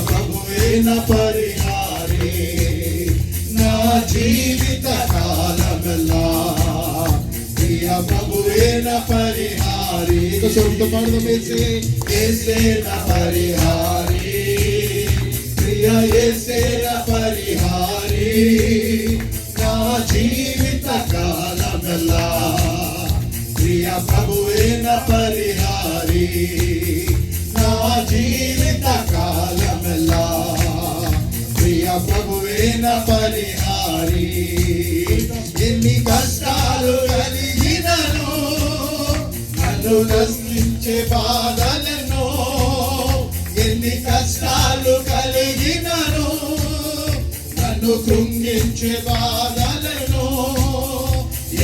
ప్రభువేన పరిహారి నా జీవిత కాలమెల్లా ప్రియ ప్రభువేన పరిహారి స్వరంతో పాడదాం యేసేన పరిహారి ప్రియ యేసేన పరిహారి నా జీవిత కాలమెల్లా ప్రియ ప్రభువేన పరిహారి నా జీవిత కాలమెల్లా ప్రియ ప్రభువేన పరిహారి ఎన్ని కష్టాలు కలిగినను నన్ను కష్టించే బాధలను ఎన్ని కష్టాలు కలిగినను నన్ను కృంగించే బాధలను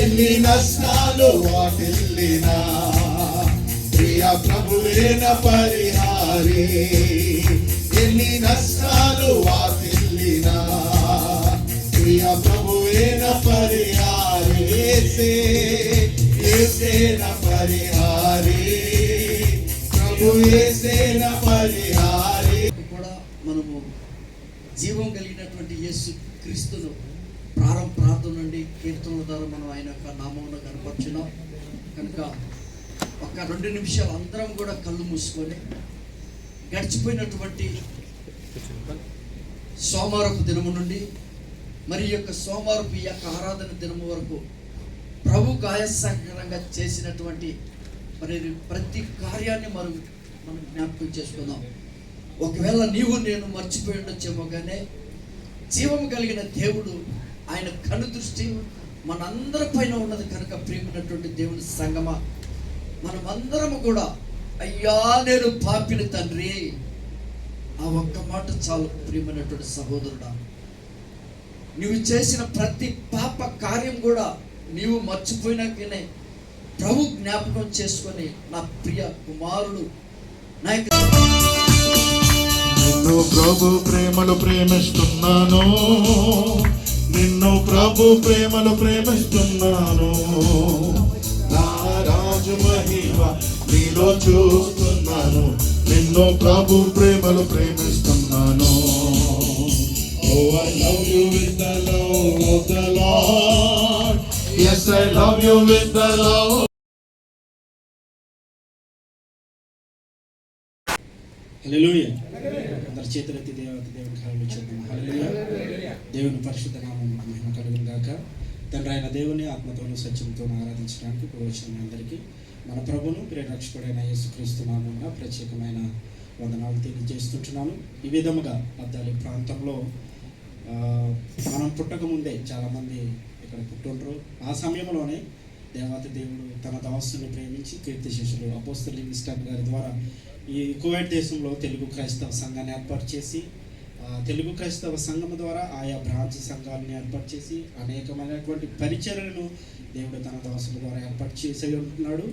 ఎన్ని నష్టాలు వాటిల్లినా ప్రియ ప్రభువేన పరిహారి ఎన్ని నష్టాలు వాటిల్లినా ప్రియ ప్రభువేన పరిహారి యేసేన పరిహారి ప్రభు యేసేన పరిహారి కూడా మనము జీవం కలిగినటువంటి యేసు క్రీస్తును ప్రార్థన నుండి కీర్తనల ద్వారా మనం ఆయన యొక్క నామమును కనపరుచున్నాం కనుక ఒక 2 నిమిషాలు అందరం కూడా కళ్ళు మూసుకొని గడిచిపోయినటువంటి సోమవారపు దినము నుండి మరి యొక్క సోమవారపు ఈ యొక్క ఆరాధన దినము వరకు ప్రభు గాయసకరంగా చేసినటువంటి మరి ప్రతి కార్యాన్ని మనం జ్ఞాపకం చేసుకుందాం. ఒకవేళ నీవు నేను మర్చిపోయి ఉండొచ్చేమో కానీ జీవం కలిగిన దేవుడు ఆయన కను దృష్టి మనందరి పైన ఉన్నది కనుక ప్రియమైనటువంటి దేవుని సంగమా మనమందరము కూడా అయ్యా నేను పాపిని తండ్రి ఆ ఒక్క మాట చాలు. ప్రియమైనటువంటి సహోదరుడా, నువ్వు చేసిన ప్రతి పాప కార్యం కూడా నీవు మర్చిపోయినాకనే ప్రభు జ్ఞాపకం చేసుకొని నా ప్రియ కుమారుడు నిన్ను ప్రభు ప్రేమలు ప్రేమిస్తున్నాను నిన్ను ప్రభు ప్రేమలు ప్రేమిస్తున్నాను నా రాజు మహిమ నీలో చూస్తున్నాను నిన్ను ప్రభు ప్రేమలు ప్రేమిస్తున్నాను. Oh, I love you with the love of the Lord. Yes, I love you with the love. హల్లెలూయా. అందరి చేతులెత్తి దేవుని కాళ్ళలో చూద్దాం. హల్లెలూయా. దేవుని పరిశుద్ధ నామమునకు మహిమ కలుగును గాక. తండ్రి అయిన దేవుని ఆత్మతోనూ సత్యంతోనూ ఆరాధించడానికి ఇప్పుడు వచ్చిన అందరికీ మన ప్రభును ప్రియరక్షకుడైన యేసుక్రీస్తు నామమున ప్రత్యేకమైన వందనాలు తెలియజేస్తుంటున్నాను. ఈ విధముగా అద్దాలి ప్రాంతంలో మనం పుట్టక ముందే చాలామంది ఇక్కడ పుట్టుండ్రు. ఆ సమయంలోనే దేవాతి దేవుడు తన దాసుని ప్రేమించి కీర్తిశేషులు అపోస్తలుడైన లివింగ్స్టన్ గారి ద్వారా ఈ కువైట్ దేశంలో తెలుగు క్రైస్తవ సంఘాన్ని ఏర్పాటు చేసి తెలుగు క్రైస్తవ సంఘం ద్వారా ఆయా బ్రాంచ్ సంఘాలను ఏర్పాటు చేసి అనేకమైనటువంటి పరిచర్యలను దేవుడు తన దాసుల ద్వారా ఏర్పాటు చేసి ఉంటున్నాడు.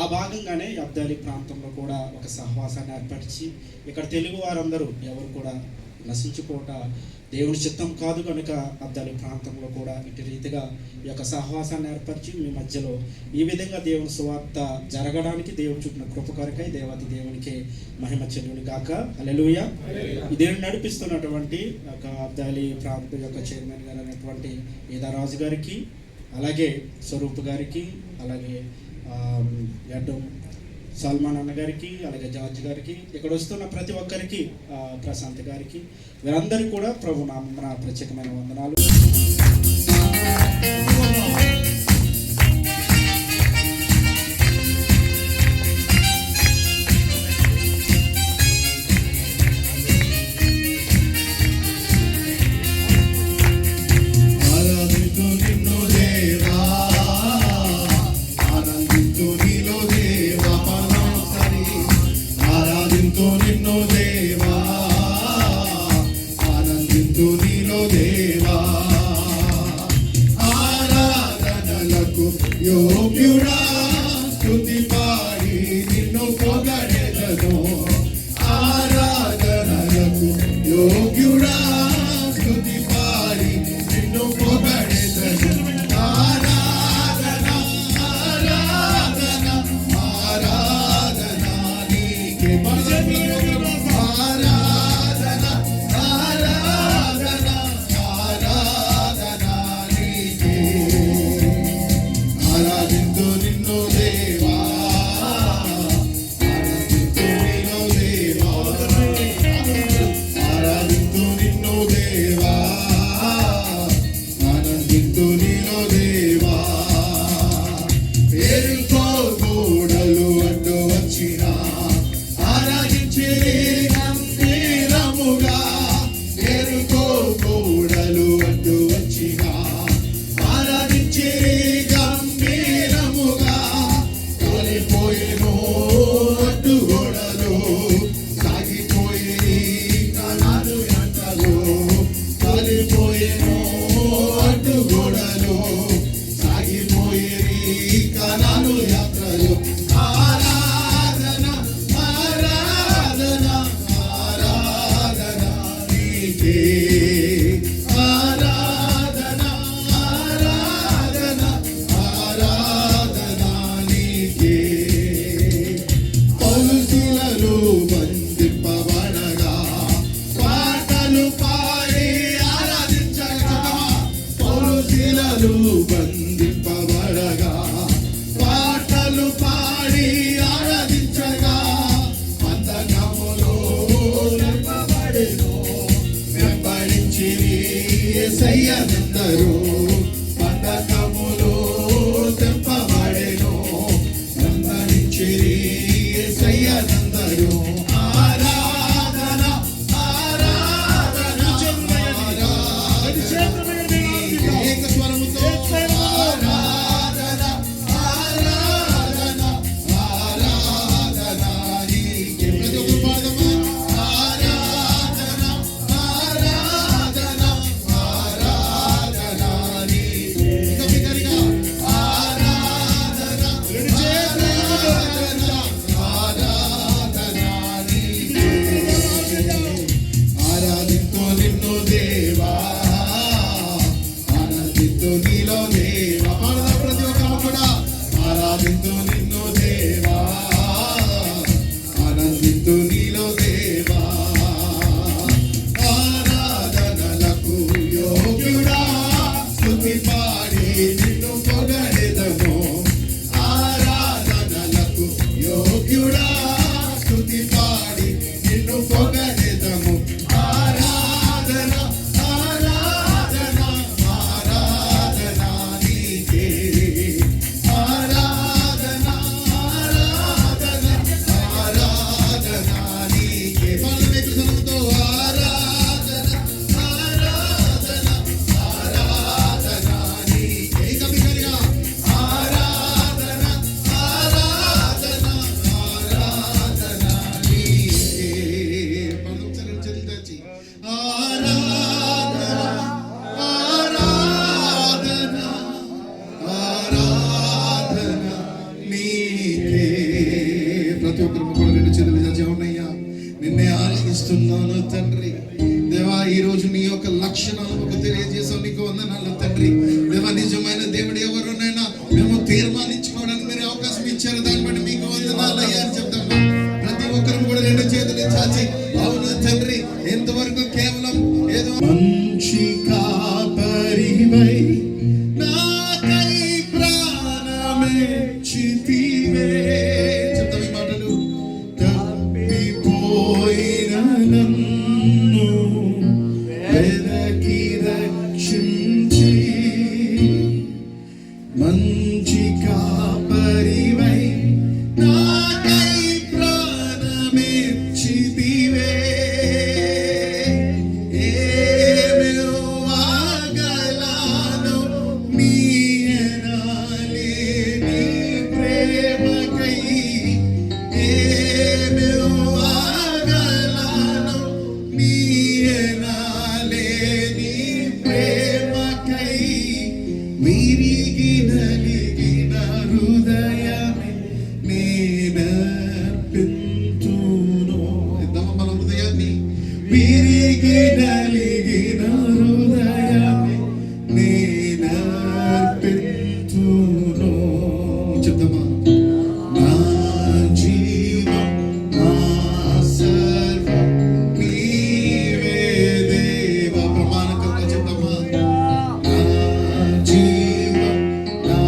ఆ భాగంగానే అబ్దాలి ప్రాంతంలో కూడా ఒక సహవాసాన్ని ఏర్పరిచి ఇక్కడ తెలుగు వారందరూ ఎవరు కూడా నశించుకోట దేవుని చిత్తం కాదు కనుక అబ్దాలి ప్రాంతంలో కూడా ఇటు రీతిగా ఈ యొక్క సహవాసాన్ని ఏర్పరిచి మీ మధ్యలో ఈ విధంగా దేవుని సువార్త జరగడానికి దేవుడు చూపిన కృప కొరకై దేవాతి దేవునికి మహిమ చెల్లుని గాక. హల్లెలూయా. దీన్ని నడిపిస్తున్నటువంటి ఒక అబ్దాలి ప్రాంతం యొక్క చైర్మన్ గారు అయినటువంటి ఏదారాజు గారికి, అలాగే స్వరూప్ గారికి, అలాగే గడ్డం సల్మాన్ అన్న గారికి, అలాగే జార్జ్ గారికి, ఇక్కడ వస్తున్న ప్రతి ఒక్కరికి, ప్రశాంత్ గారికి, వీరందరికీ కూడా ప్రభు నామమున ప్రత్యేకమైన వందనాలు. యోగ్యుడా స్తుతి పాడి నిన్ను పొగడెదను, ఆరాధనలకు యోగ్యుడా స్తుతి పాడి నిన్ను పొగడెదను. ఆరాధన ఆరాధన ఆరాధన నీకే ఆరాధన పోబడెను వెంబడించిరి యేసయ్యనందరూ బంధకములు తెంపబడెను వెంబడించిరి యేసయ్యనందరూ ఆరాధన ఆరాధన ఆరాధన ఏక స్వరముతో ఆరాధన ఆరాధన ఆరాధన నీకే ప్రతి ఒక్కరు పాడదామా ఆరాధన ఆరాధన ఆరాధన నీకే ఇంకా బిగ్గరగా ఆరాధన రెండు చేతులతో ఆరాధన నీకే ఆరాధింతు నిన్ను దేవా ఆనందింతు నీలో దేవా పాడదాం ప్రతి ఒక్కరు కూడా ఆరాధింతు నిన్ను దేవా ఆనందింతు నీలో దేవా ఆరాధనలకు యోగ్యుడా స్తుతి పాడి నిన్ను పొగడెదము ఆరాధనలకు యోగ్యుడా స్తుతి పాడి నిన్ను పొగడెదము ఆరాధన ఆరాధన ఆరాధన నీకే ఆరాధన ఆరాధన ఆరాధన నీకే పాలమేకు సనముతో ఆరాధన ఆరాధన ఆరాధన నీకే ఇంకా బిగ్గరగా ఆరాధన ఆరాధన ఆరాధన నీకే పలుకు చేతులు తెచ్చి ఆరాధన ఆరాధన ఆరాధన నీకే ప్రతి ఒక్కరు కూడా రెండు చేతులు తెచ్చి అవునయ్యా నిన్నే ఆరాధిస్తున్నాను తండ్రి దేవా ఈ రోజు నీ యొక్క లక్షణాలు మాకు తెలియజేసావు నీకు వందనాలు తండ్రి దేవా నిజమైన దేవుడు ఎవరునైనా మేము తీర్మానించుకోవడానికి మీరు అవకాశం ఇచ్చారు దాన్ని బట్టి మీకు వందనాలు అయ్యా అని చెప్తాము ప్రతి ఒక్కరు కూడా రెండు చేతులు చాచి అవును తండ్రి ఎంతవరకు కేవలం ఏదో మంచి కాపరివై నాకై ప్రాణమిచ్చితివే చెప్తాం ఈ మాటలు తప్పిపోయిన నన్ను వెదకి రక్షించి మంచి కాపరివై నాకై ప్రాణమిచ్చితివే ఏమివ్వగలను నీ ఎనాలి నీ ప్రేమకై ఏమివ్వగలను నీ ఎనాలి నీ ప్రేమకై విరిగి నలిగిన హృదయమే నేనర్పింతును ఇద్దామా మన హృదయాన్ని విరిగి నలిగిన హృదయమే నేనర్పింతును చెప్తామా నా జీవం నా సర్వం నీవే దేవా ప్రమాణకంగా చెప్తామా నా జీవం నా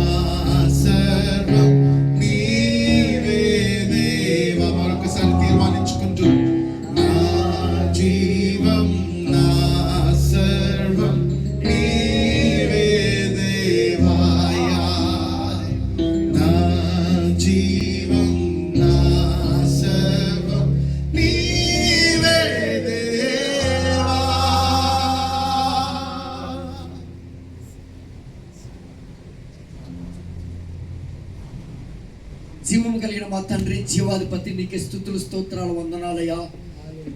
సర్వం నీవే దేవా మరొకసారి తీర్మానించుకుంటూ నా జీవం నా సర్వం నీవే దేవాయా నా జీవం నా సర్వం నీవే దేవా జీవం కలిగిన మా తండ్రి జీవాధిపతి నీకే స్తుతులు స్తోత్రాలు వందనాలయ్యా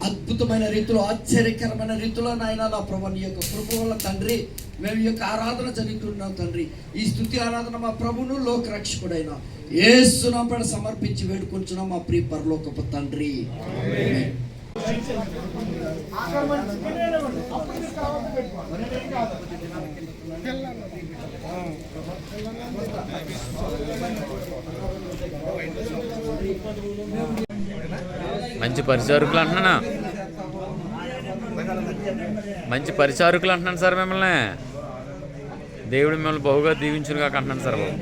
అద్భుతమైన రీతిలో ఆశ్చర్యకరమైన రీతిలో నాయన నా ప్రభు నీ యొక్క కృప వల్ల తండ్రి మేము ఈ యొక్క ఆరాధన జరుగుతున్నాం తండ్రి ఈ స్తుతి ఆరాధన మా ప్రభును లోక రక్షకుడైన యేసు నామమున సమర్పించి వేడుకొంచున్నాం మా ప్రియ పరలోకపు తండ్రి ఆమేన్. మంచి పరిచారకులు అంటున్నానా మంచి పరిచారకులు అంటున్నాను సార్ మిమ్మల్ని దేవుడు మిమ్మల్ని బహుగా దీవించును కాక అంటున్నాను సార్ బాబు